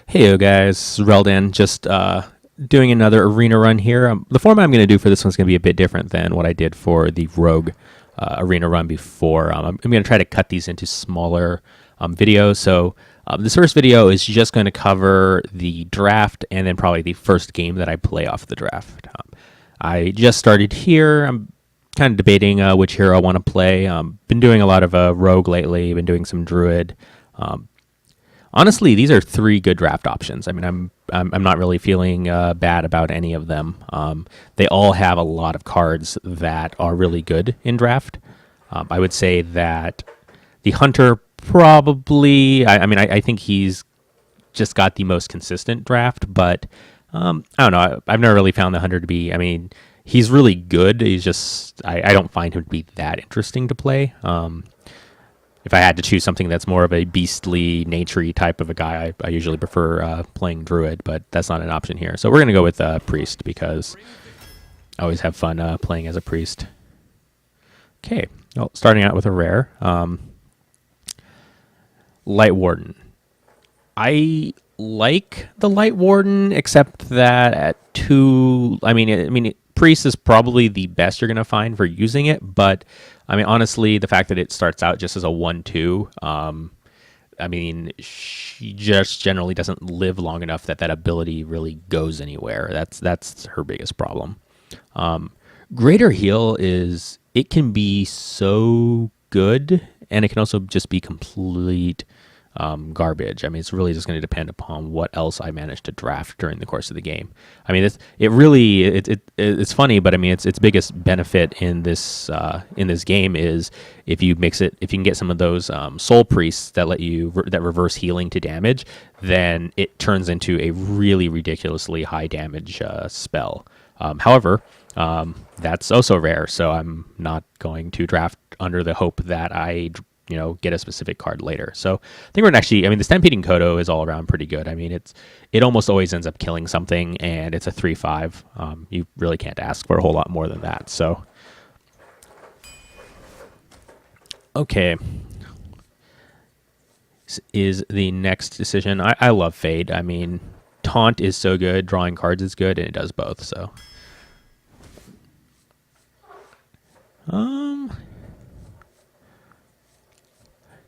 Heyo guys, Reldan, just doing another arena run here. The format I'm going to do for this one's going to be a bit different than what I did for the Rogue arena run before. I'm going to try to cut these into smaller videos. So this first video is just going to cover the draft and then probably the first game that I play off the draft. I just started here. I'm kind of debating which hero I want to play. Been doing a lot of Rogue lately. Been doing some Druid. Honestly, these are three good draft options. I mean, I'm not really feeling bad about any of them. They all have a lot of cards that are really good in draft. I would say that the Hunter probably. I think he's just got the most consistent draft, but I don't know. I've never really found the Hunter to be. I mean, he's really good. He's just I don't find him to be that interesting to play. If I had to choose something that's more of a beastly, naturey type of a guy, I usually prefer playing Druid, but that's not an option here. So we're going to go with Priest because I always have fun playing as a Priest. Okay, well, starting out with a rare. Light Warden. I like the Light Warden, except that at 2... Priest is probably the best you're going to find for using it, but I mean, honestly, the fact that it starts out just as a 1/2, she just generally doesn't live long enough that that ability really goes anywhere. That's her biggest problem. Greater Heal it can be so good, and it can also just be complete garbage. I mean, it's really just going to depend upon what else I manage to draft during the course of the game. I mean, it's funny, but I mean, its biggest benefit in this game is if you can get some of those soul priests that let you that reverse healing to damage, then it turns into a really ridiculously high damage spell. However, that's also rare, so I'm not going to draft under the hope that I get a specific card later. So I think the Stampeding Kodo is all around pretty good. I mean, it almost always ends up killing something, and it's a 3/5. You really can't ask for a whole lot more than that. So, okay. This is the next decision. I love Fade. I mean, Taunt is so good, drawing cards is good, and it does both, so.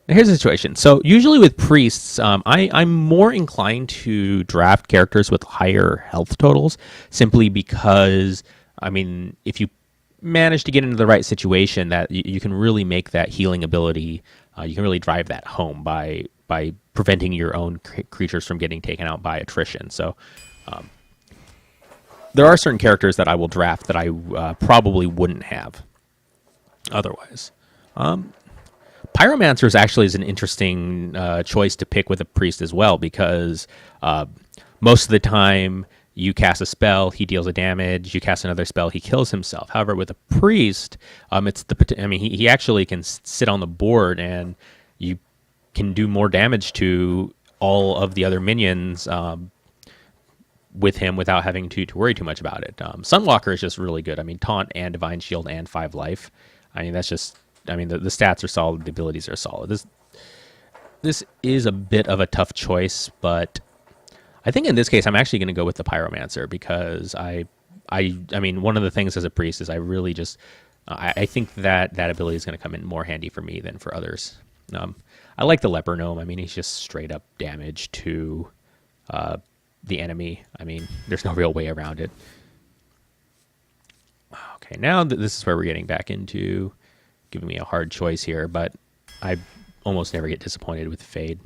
Here's the situation. So usually with priests, I'm more inclined to draft characters with higher health totals, simply because, I mean, if you manage to get into the right situation, that you can really make that healing ability, you can really drive that home by preventing your own creatures from getting taken out by attrition. So there are certain characters that I will draft that I probably wouldn't have otherwise. Pyromancer actually is an interesting choice to pick with a priest as well, because most of the time you cast a spell, he deals a damage. You cast another spell, he kills himself. However, with a priest, he actually can sit on the board, and you can do more damage to all of the other minions with him without having to worry too much about it. Sunwalker is just really good. I mean, Taunt and Divine Shield and 5 life. I mean, that's just. I mean, the stats are solid, the abilities are solid. This is a bit of a tough choice, but I think in this case I'm actually going to go with the Pyromancer, because I mean, one of the things as a priest is I really just I think that ability is going to come in more handy for me than for others. I like the Leper Gnome. I mean, he's just straight up damage to the enemy. I mean, there's no real way around it. Okay, now this is where we're getting back into giving me a hard choice here, but I almost never get disappointed with Fade.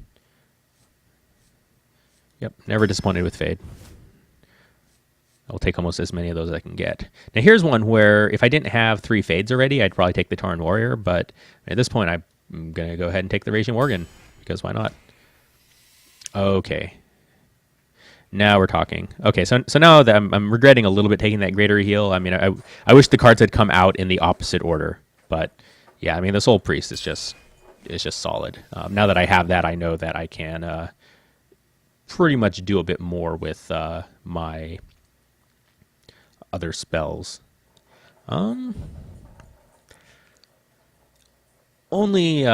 Yep, never disappointed with Fade. I'll take almost as many of those as I can get. Now here's one where if I didn't have 3 Fades already, I'd probably take the Tauren Warrior, but at this point I'm going to go ahead and take the Raging Worgen, because why not? Okay. Now we're talking. Okay, so now that I'm regretting a little bit taking that Greater Heal. I mean, I wish the cards had come out in the opposite order, but yeah, I mean, the Soul Priest is just solid. Now that I have that, I know that I can pretty much do a bit more with my other spells. only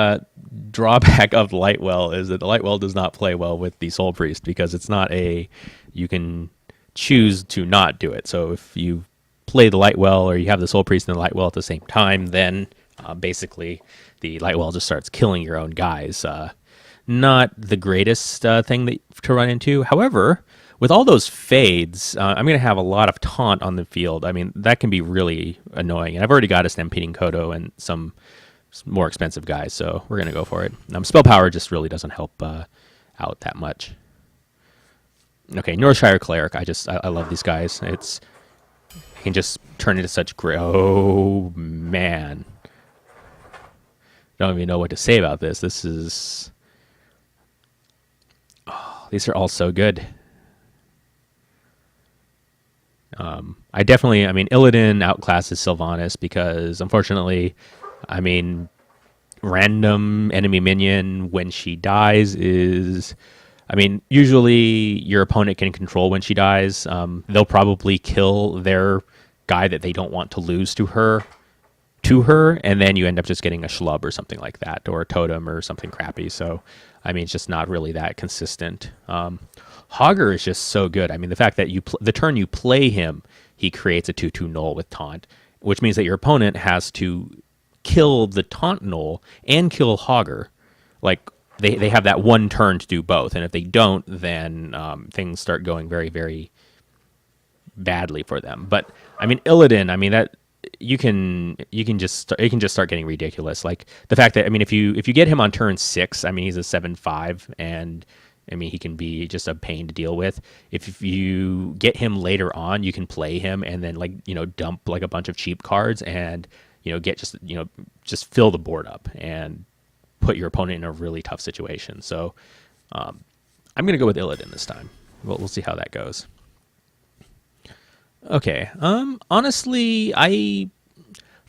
drawback of Lightwell is that the Lightwell does not play well with the Soul Priest because it's not a, you can choose to not do it. So if you play the Lightwell or you have the Soul Priest and the Lightwell at the same time, then basically the Lightwell just starts killing your own guys. Not the greatest thing to run into. However, with all those fades, I'm going to have a lot of taunt on the field. I mean, that can be really annoying. And I've already got a Stampeding Kodo and some more expensive guys, so we're going to go for it. Spell Power just really doesn't help out that much. Okay, Northshire Cleric. I love these guys. I can just turn into such great. Oh man, don't even know what to say about this. This is. Oh, these are all so good. I mean, Illidan outclasses Sylvanas because, unfortunately, I mean, random enemy minion when she dies is, I mean, usually your opponent can control when she dies. They'll probably kill their guy that they don't want to lose to her, and then you end up just getting a schlub or something like that, or a totem or something crappy. So, I mean, it's just not really that consistent. Hogger is just so good. I mean, the fact that the turn you play him, he creates a 2/2 null with taunt, which means that your opponent has to kill the taunt null and kill Hogger. Like, they have that one turn to do both, and if they don't, then things start going very, very badly for them. But I mean, Illidan, I mean, that you can just start getting ridiculous. Like the fact that, I mean, if you get him on turn 6, I mean, he's a 7/5, and I mean, he can be just a pain to deal with. If you get him later on, you can play him and then, like, you know, dump like a bunch of cheap cards and, you know, just fill the board up and put your opponent in a really tough situation. So I'm going to go with Illidan this time. We'll see how that goes. Okay. Honestly,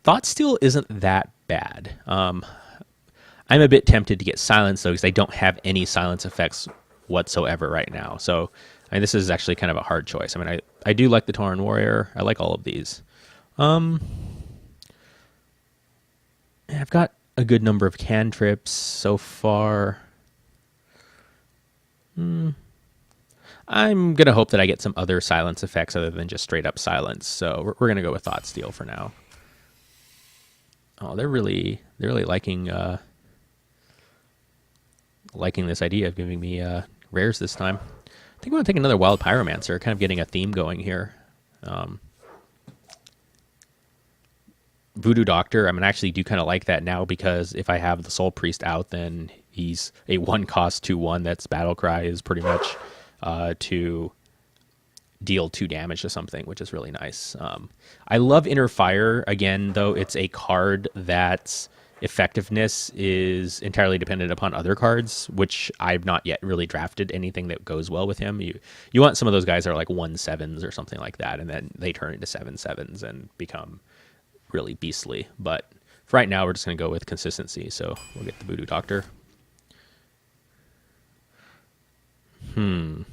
Thought Steal isn't that bad. I'm a bit tempted to get Silence, though, because I don't have any Silence effects whatsoever right now. So, I mean, this is actually kind of a hard choice. I mean, I do like the Tauren Warrior. I like all of these. I've got a good number of cantrips so far. I'm going to hope that I get some other Silence effects other than just straight up Silence. So we're going to go with Thought Steal for now. Oh, they're really liking this idea of giving me rares this time. I think I'm going to take another Wild Pyromancer, kind of getting a theme going here. Voodoo Doctor, I mean, I actually do kind of like that now, because if I have the Soul Priest out, then he's a 1-cost 2/1 that's Battle Cry is pretty much to deal 2 damage to something, which is really nice. I love Inner Fire. Again, though, it's a card that's effectiveness is entirely dependent upon other cards, which I've not yet really drafted anything that goes well with him. You want some of those guys that are like 1/7s or something like that, and then they turn into 7/7s and become really beastly. But for right now, we're just going to go with consistency, so we'll get the Voodoo Doctor. Can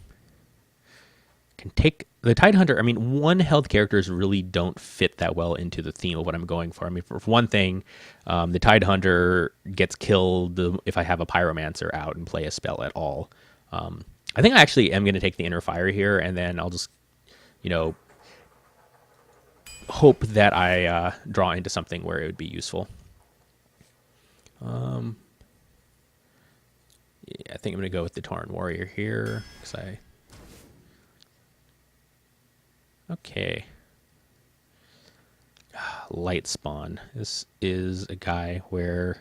take the Tidehunter. I mean, 1 health characters really don't fit that well into the theme of what I'm going for. I mean, for one thing, the Tidehunter gets killed if I have a Pyromancer out and play a spell at all. I think I actually am going to take the Inner Fire here, and then I'll just, you know, hope that I draw into something where it would be useful. Yeah, I think I'm going to go with the Tauren Warrior here, because okay. Light Spawn. This is a guy where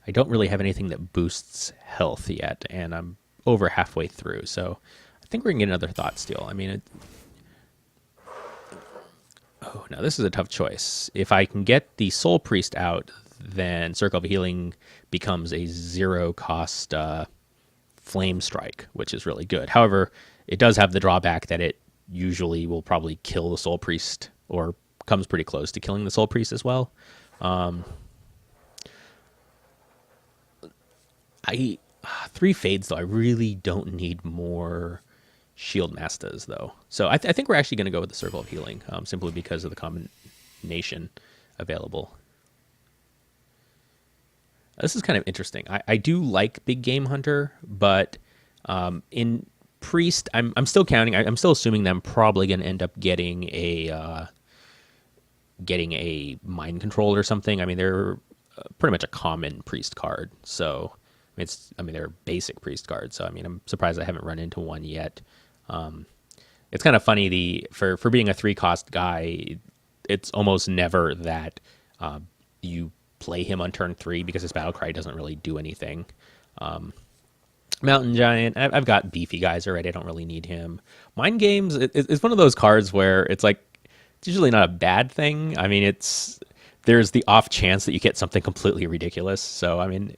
I don't really have anything that boosts health yet, and I'm over halfway through, so I think we're going to get another Thought Steal. I mean, oh, no, this is a tough choice. If I can get the Soul Priest out, then Circle of Healing becomes a 0-cost Flame Strike, which is really good. However, it does have the drawback that it usually will probably kill the Soul Priest, or comes pretty close to killing the Soul Priest as well. 3 Fades, though. I really don't need more Shield Mastas, though. So I think we're actually going to go with the Circle of Healing, simply because of the combination available. This is kind of interesting. I do like Big Game Hunter, but in Priest, I'm still counting. I'm still assuming that I'm probably going to end up getting a Mind Control or something. I mean, they're pretty much a common Priest card, so they're basic Priest cards. So I mean, I'm surprised I haven't run into one yet. It's kind of funny for being a 3-cost guy, it's almost never that you play him on turn 3 because his battle cry doesn't really do anything. Mountain Giant, I've got beefy guys already. I don't really need him. Mind Games, it's one of those cards where it's like, it's usually not a bad thing. I mean, there's the off chance that you get something completely ridiculous. So, I mean,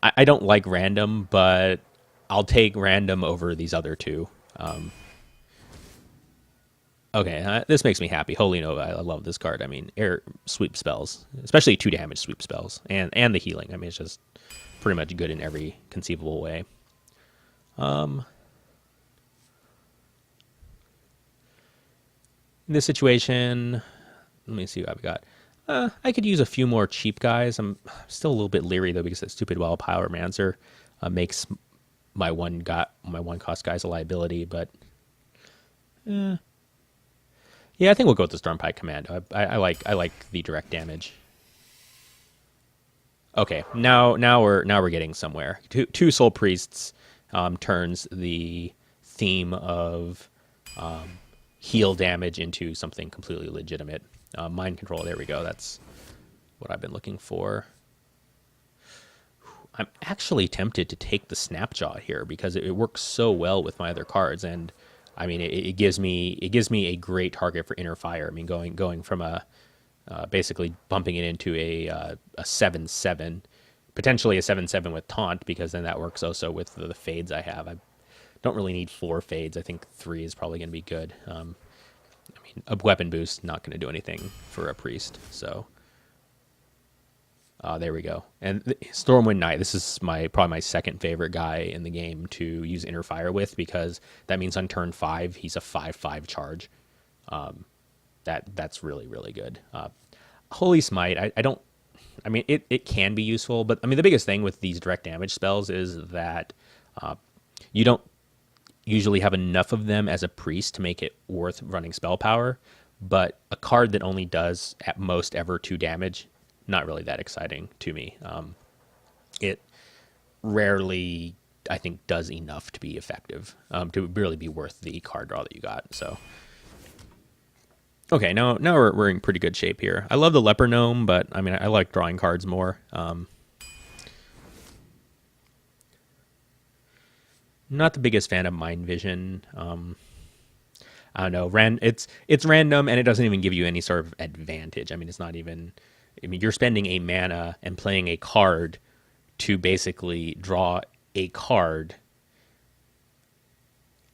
I don't like random, but I'll take random over these other two. Okay, this makes me happy. Holy Nova, I love this card. I mean, air sweep spells, especially 2 damage sweep spells, and the healing. I mean, it's just pretty much good in every conceivable way. In this situation, let me see what I've got. I could use a few more cheap guys. I'm still a little bit leery though because that stupid Wild Pyromancer makes my one cost guys a liability. But yeah, I think we'll go with the Stormpike Commando. I like the direct damage. Okay, now we're getting somewhere. Two Soul Priests turns the theme of heal damage into something completely legitimate. Mind Control, there we go. That's what I've been looking for. I'm actually tempted to take the Snapjaw here because it works so well with my other cards, and I mean it gives me a great target for Inner Fire. I mean going from a basically bumping it into a 7/7, potentially a 7/7 with Taunt, because then that works also with the fades I have. I don't really need 4 fades. I think 3 is probably going to be good. I mean, a weapon boost not going to do anything for a priest. So there we go. And Stormwind Knight, this is probably my second favorite guy in the game to use Inner Fire with, because that means on turn 5 he's a 5/5 charge. That's really, really good. Holy Smite, I mean, it can be useful, but I mean, the biggest thing with these direct damage spells is that you don't usually have enough of them as a priest to make it worth running spell power, but a card that only does at most ever 2 damage, not really that exciting to me. It rarely, I think, does enough to be effective, to really be worth the card draw that you got. So okay, now we're in pretty good shape here. I love the Leper Gnome, but I mean, I like drawing cards more. Not the biggest fan of Mind Vision. I don't know. It's random, and it doesn't even give you any sort of advantage. I mean, it's not even. I mean, you're spending a mana and playing a card to basically draw a card.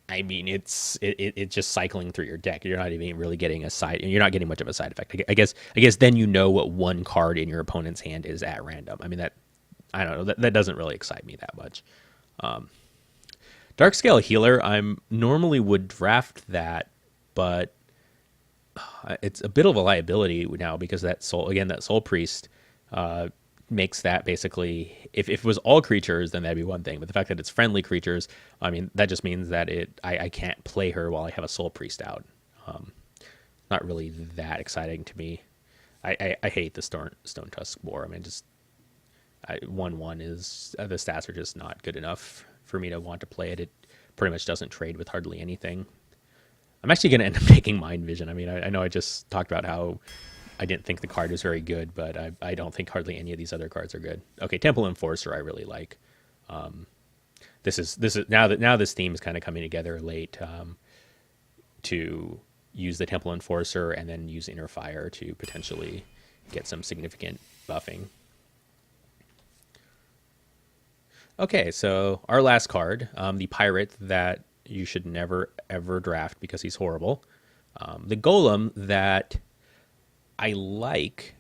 I mean, it's just cycling through your deck. You're not even really getting you're not getting much of a side effect. I guess then you know what one card in your opponent's hand is at random. I mean, I don't know. That doesn't really excite me that much. Darkscale Healer, I normally would draft that, but it's a bit of a liability now because that Soul Priest makes that basically, if it was all creatures, then that'd be one thing. But the fact that it's friendly creatures, I mean, that just means that I can't play her while I have a Soul Priest out. Not really that exciting to me. I hate the Stone Tusk Boar. I mean, 1/1 is, the stats are just not good enough for me to want to play it. It pretty much doesn't trade with hardly anything. I'm actually going to end up taking Mind Vision. I mean, I know I just talked about how I didn't think the card was very good, but I don't think hardly any of these other cards are good. Okay, Temple Enforcer I really like. This is now this theme is kind of coming together late, to use the Temple Enforcer and then use Inner Fire to potentially get some significant buffing. Okay, so our last card, the Pirate that you should never, ever draft because he's horrible. The Golem that I like,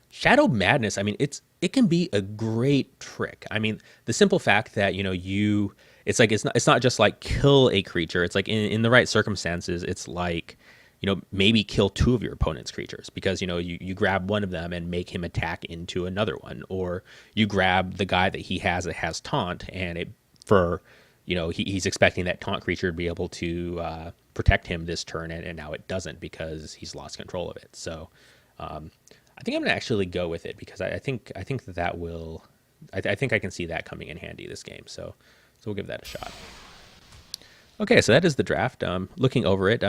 Shadow Madness, I mean, it can be a great trick. I mean, the simple fact that, it's not just like kill a creature. It's like in the right circumstances, it's like maybe kill two of your opponent's creatures because, you grab one of them and make him attack into another one, or you grab the guy that he has that has taunt and he's expecting that taunt creature to be able to protect him this turn, and now it doesn't because he's lost control of it. So I think I'm going to actually go with it because I think that will, I think I can see that coming in handy this game. So we'll give that a shot. Okay, so that is the draft. Looking over it,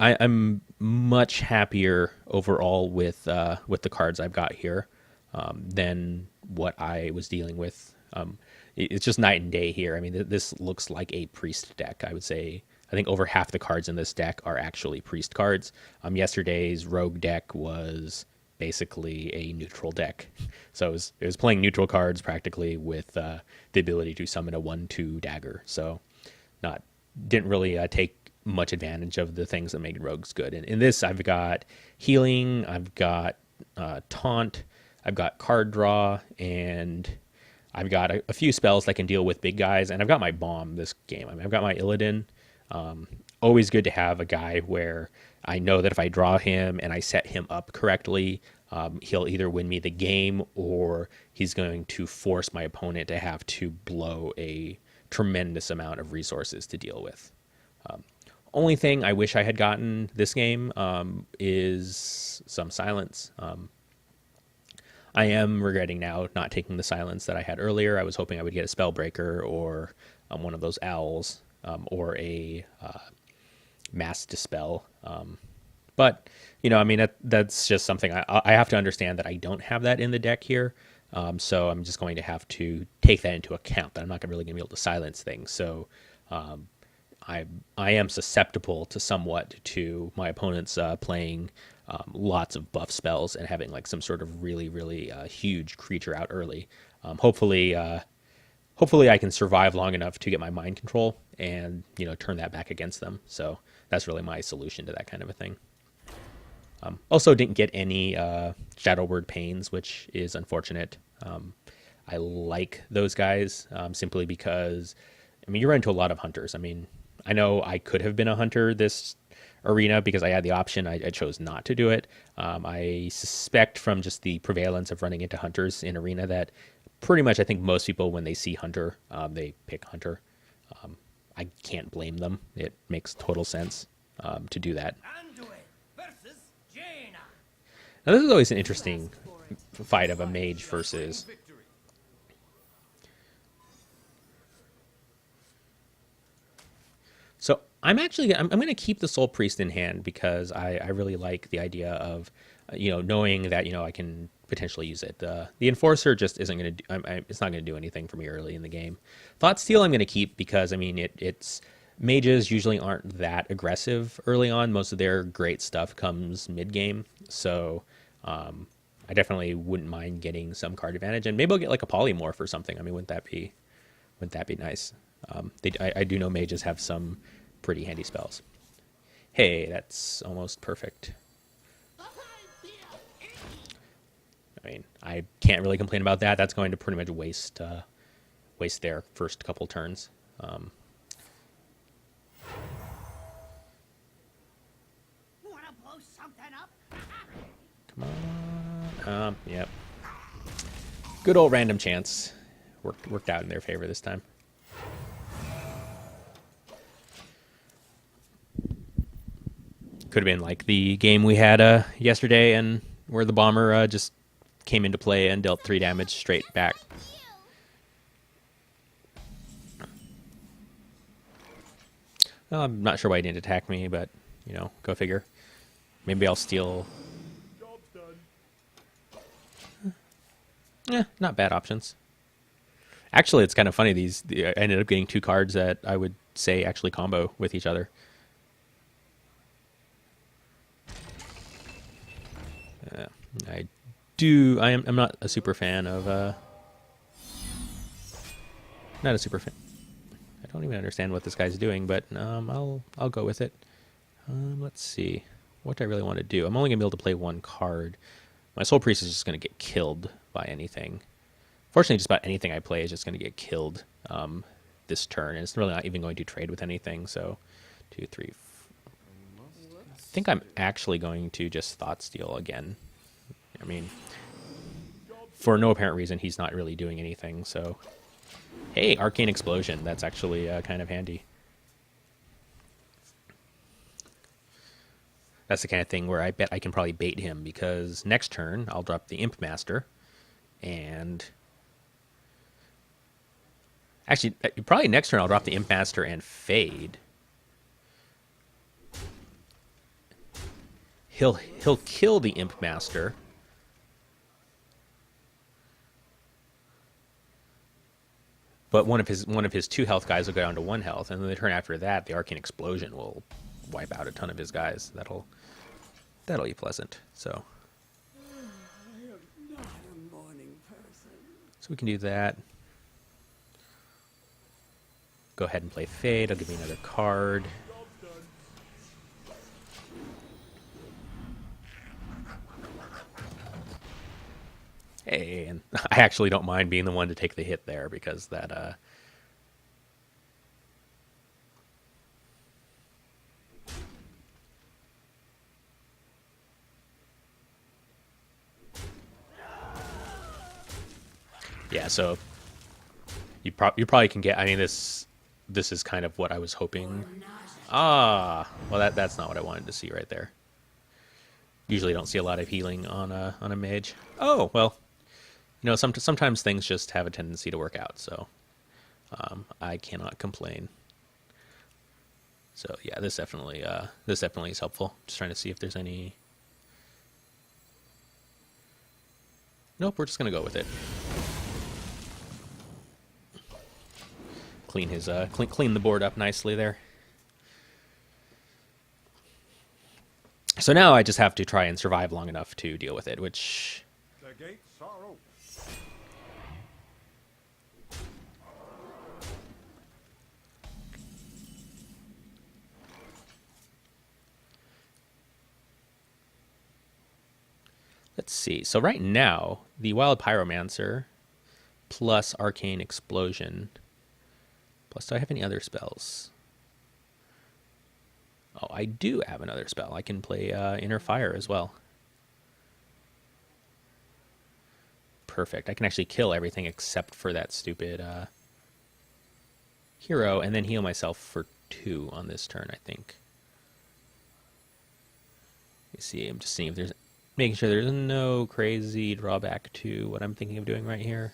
I'm much happier overall with the cards I've got here than what I was dealing with. It's just night and day here. I mean, this looks like a priest deck. I would say I think over half the cards in this deck are actually priest cards. Yesterday's rogue deck was basically a neutral deck, so it was playing neutral cards practically with the ability to summon a 1/2 dagger. So didn't really take much advantage of the things that made rogues good. And in this, I've got healing, I've got taunt, I've got card draw, and I've got a few spells that can deal with big guys, and I've got my bomb this game. I mean, I've got my Illidan. Always good to have a guy where I know that if I draw him and I set him up correctly, he'll either win me the game or he's going to force my opponent to have to blow a tremendous amount of resources to deal with. Only thing I wish I had gotten this game is some silence. I am regretting now not taking the silence that I had earlier. I was hoping I would get a Spellbreaker or one of those owls or a Mass Dispel. But, I mean, that's just something I have to understand that I don't have that in the deck here. So I'm just going to have to take that into account, that I'm not really going to be able to silence things. So I am susceptible to somewhat to my opponents playing lots of buff spells and having like some sort of really, really huge creature out early. Hopefully I can survive long enough to get my mind control and, turn that back against them. So that's really my solution to that kind of a thing. Also didn't get any Shadowword Pains, which is unfortunate. I like those guys simply because, I mean, you run into a lot of hunters. I mean, I know I could have been a hunter this arena because I had the option. I chose not to do it. I suspect from just the prevalence of running into hunters in arena that pretty much I think most people, when they see hunter, they pick hunter. I can't blame them. It makes total sense to do that. Now, this is always an interesting fight of a mage versus... So I'm going to keep the Soul Priest in hand because I really like the idea of, knowing that, I can potentially use it. The Enforcer just isn't going to do, it's not going to do anything for me early in the game. Thought Steal I'm going to keep because, I mean, it's mages usually aren't that aggressive early on. Most of their great stuff comes mid-game. So I definitely wouldn't mind getting some card advantage, and maybe I'll get like a polymorph or something. I mean, wouldn't that be nice? I do know mages have some pretty handy spells. Hey, that's almost perfect. I mean, I can't really complain about that. That's going to pretty much waste their first couple turns. Come on. Yep. Good old random chance. Worked out in their favor this time. Could have been like the game we had yesterday, and where the bomber just came into play and dealt 3 damage straight back. Well, I'm not sure why he didn't attack me, but go figure. Maybe I'll steal. Not bad options. Actually, it's kind of funny. I ended up getting 2 cards that I would say actually combo with each other. I'm not a super fan of. Not a super fan. I don't even understand what this guy's doing, but I'll go with it. Let's see what I really want to do. I'm only gonna be able to play 1 card. My Soul Priest is just gonna get killed by anything. Fortunately, just about anything I play is just gonna get killed this turn, and it's really not even going to trade with anything. So, 2, 3. think I'm actually going to just Thought Steal again. I mean, for no apparent reason, he's not really doing anything, so... Hey, Arcane Explosion. That's actually kind of handy. That's the kind of thing where I bet I can probably bait him, because next turn I'll drop the Imp Master, and... Actually, probably next turn I'll drop the Imp Master and Fade. He'll kill the Imp Master. But one of his 2 health guys will go down to 1 health, and then the turn after that, the Arcane Explosion will wipe out a ton of his guys. That'll be pleasant. So we can do that. Go ahead and play Fade. I'll give you another card. Hey, and I actually don't mind being the one to take the hit there, because that yeah, so you probably can get, I mean, this is kind of what I was hoping. Well, that's not what I wanted to see right there. Usually don't see a lot of healing on a mage. Oh, well, you know, sometimes things just have a tendency to work out, so I cannot complain. So yeah, this definitely is helpful. Just trying to see if there's any. Nope, we're just gonna go with it. Clean his clean the board up nicely there. So now I just have to try and survive long enough to deal with it, which... The gates are open. Let's see. So right now, the Wild Pyromancer plus Arcane Explosion. Plus, do I have any other spells? Oh, I do have another spell. I can play Inner Fire as well. Perfect. I can actually kill everything except for that stupid hero, and then heal myself for 2 on this turn, I think. You see, I'm just seeing if there's... Making sure there's no crazy drawback to what I'm thinking of doing right here.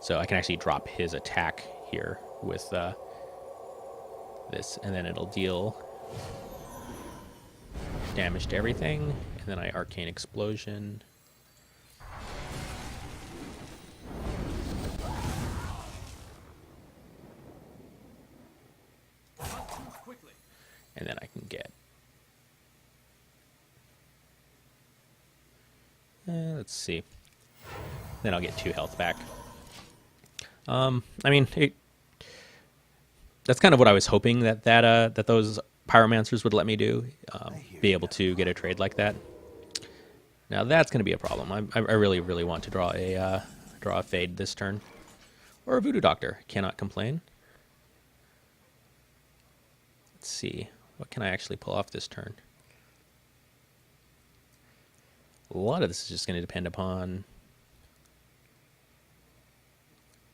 So I can actually drop his attack here with this, and then it'll deal damage to everything. And then I Arcane Explosion. And then I can get... let's see. Then I'll get 2 health back. I mean, that's kind of what I was hoping that those Pyromancers would let me do, be able to get a trade like that. Now that's going to be a problem. I really, really want to draw a Fade this turn, or a Voodoo Doctor. Cannot complain. Let's see, what can I actually pull off this turn? A lot of this is just going to depend upon.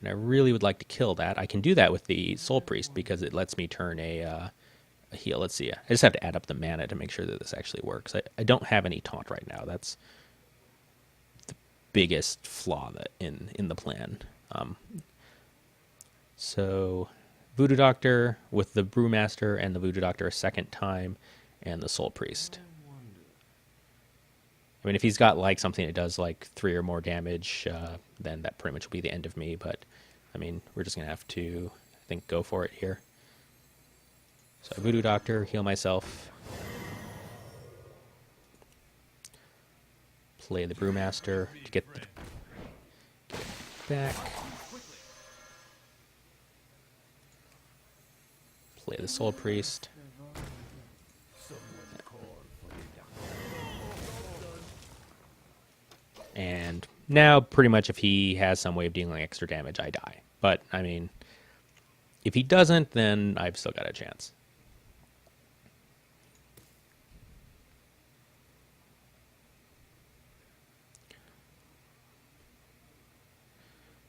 And I really would like to kill that. I can do that with the Soul Priest because it lets me turn a heal. Let's see. I just have to add up the mana to make sure that this actually works. I don't have any taunt right now. That's the biggest flaw in the plan. So Voodoo Doctor with the Brewmaster and the Voodoo Doctor a second time, and the Soul Priest. I mean, if he's got like something that does like 3 or more damage, then that pretty much will be the end of me. But I mean, we're just gonna have to, I think, go for it here. So Voodoo Doctor, heal myself, play the Brewmaster to get back, play the Soul Priest. And now, pretty much, if he has some way of dealing extra damage, I die. But, I mean, if he doesn't, then I've still got a chance.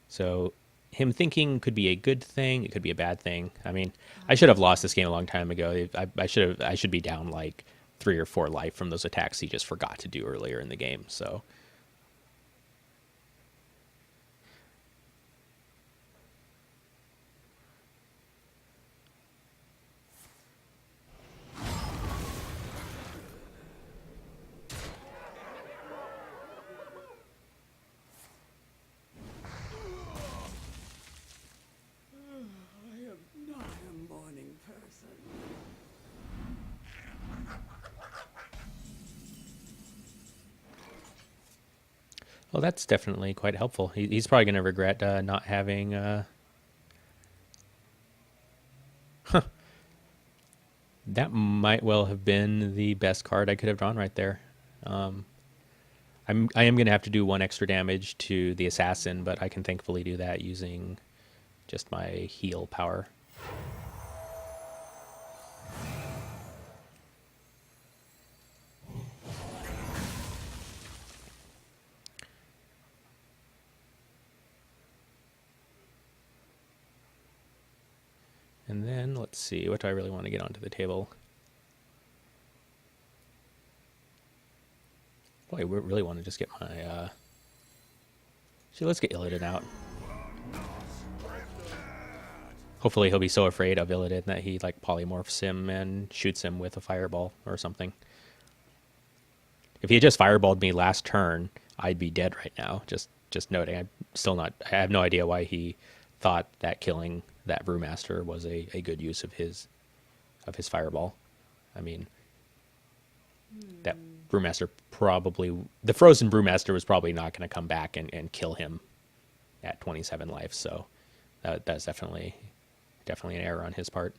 So him thinking could be a good thing. It could be a bad thing. I mean, I should have lost this game a long time ago. I should be down like 3 or 4 life from those attacks he just forgot to do earlier in the game. So well, that's definitely quite helpful. He's probably going to regret not having. That might well have been the best card I could have drawn right there. I am going to have to do 1 extra damage to the assassin, but I can thankfully do that using just my heal power. And then, let's see, what do I really want to get onto the table? Boy, I really want to just get my, See, let's get Illidan out. Hopefully he'll be so afraid of Illidan that he, like, polymorphs him and shoots him with a fireball or something. If he had just fireballed me last turn, I'd be dead right now. Just noting, I'm still not, I have no idea why he thought that killing that Brewmaster was a good use of his fireball. I mean, that Brewmaster probably, the frozen Brewmaster was probably not going to come back and kill him at 27 life. So that's definitely an error on his part.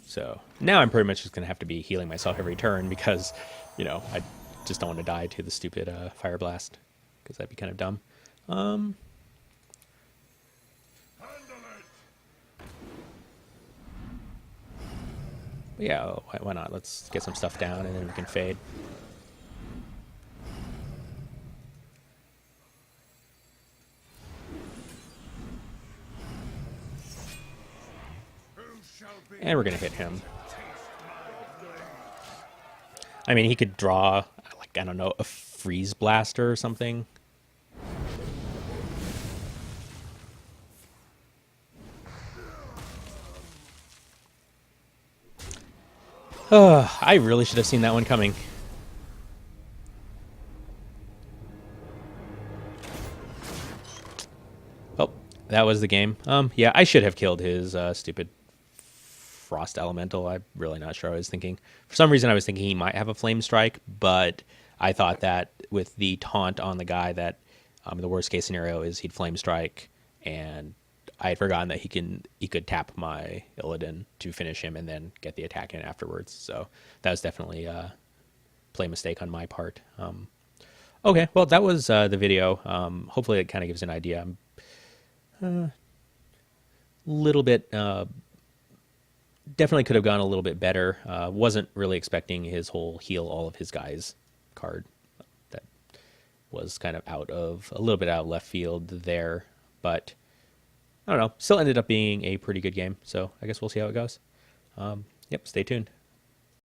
So now I'm pretty much just going to have to be healing myself every turn because, you know, I just don't want to die to the stupid Fire Blast because that'd be kind of dumb. But yeah, why not? Let's get some stuff down and then we can fade. And we're going to hit him. I mean, he could draw, like, I don't know, a Freeze Blaster or something. I really should have seen that one coming. Oh, that was the game. Yeah, I should have killed his stupid Frost Elemental. I'm really not sure what I was thinking. For some reason, I was thinking he might have a Flame Strike, but I thought that with the taunt on the guy that the worst case scenario is he'd Flame Strike, and I had forgotten that he could tap my Illidan to finish him and then get the attack in afterwards. So that was definitely a play mistake on my part. Okay, well, that was the video. Hopefully it kind of gives an idea. I'm little bit... definitely could have gone a little bit better. Wasn't really expecting his whole heal all of his guys card. That was kind of a little bit out of left field there. But I don't know. Still ended up being a pretty good game. So I guess we'll see how it goes. Yep, stay tuned.